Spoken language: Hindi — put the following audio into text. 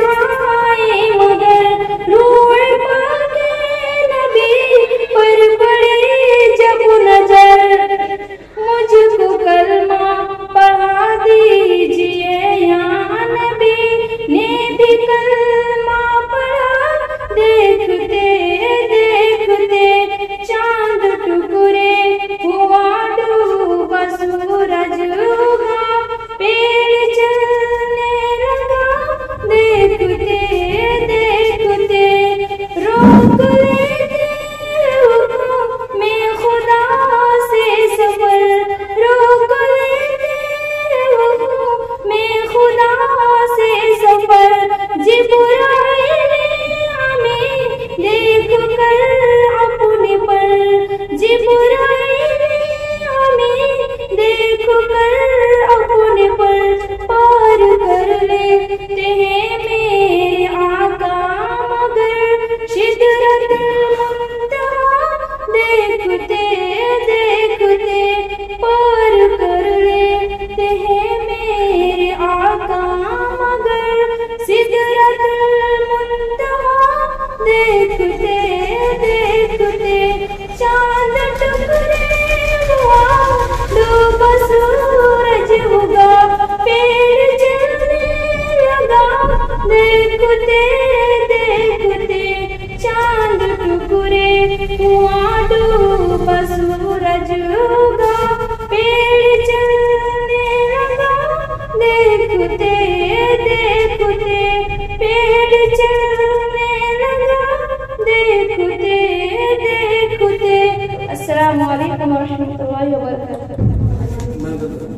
बरसाए मगर रूह पाके नबी पर पड़े जब नजर। मुझको कलमा पढ़ा दीजिए या नबी, ने भी कलमा पढ़ा। देखते देखते चांद टुकड़े हुआ डूबा सूरज उगा, पेड़ चलने लगा। देखते देखते रोक लेते हुक्म में खुदा से सफर, रोक लेते हुक्म में खुदा से सफर। जिब्राइल हमें देख कर अपने पर, जिब्राइल हमें देख कर अपने पर पार कर लेते हैं मेरे आका मगर सिदरत मुंतहा। देखते देखते पार कर लेते हैं मेरे आका मगर सिदरत मुंतहा। देखते देखते चांद टुकड़े हुआ डूबा सूरज उगा, पेड़ चलने लगा। देखते देखते चांद टुकड़े हुआ डूबा सूरज उगा, पेड़ चलने लगा। देखते देखते पेड़ चलने लगा। देखते देखते। अस्सलामु अलैकुम व रहमतुल्लाहि व बरकातुहू।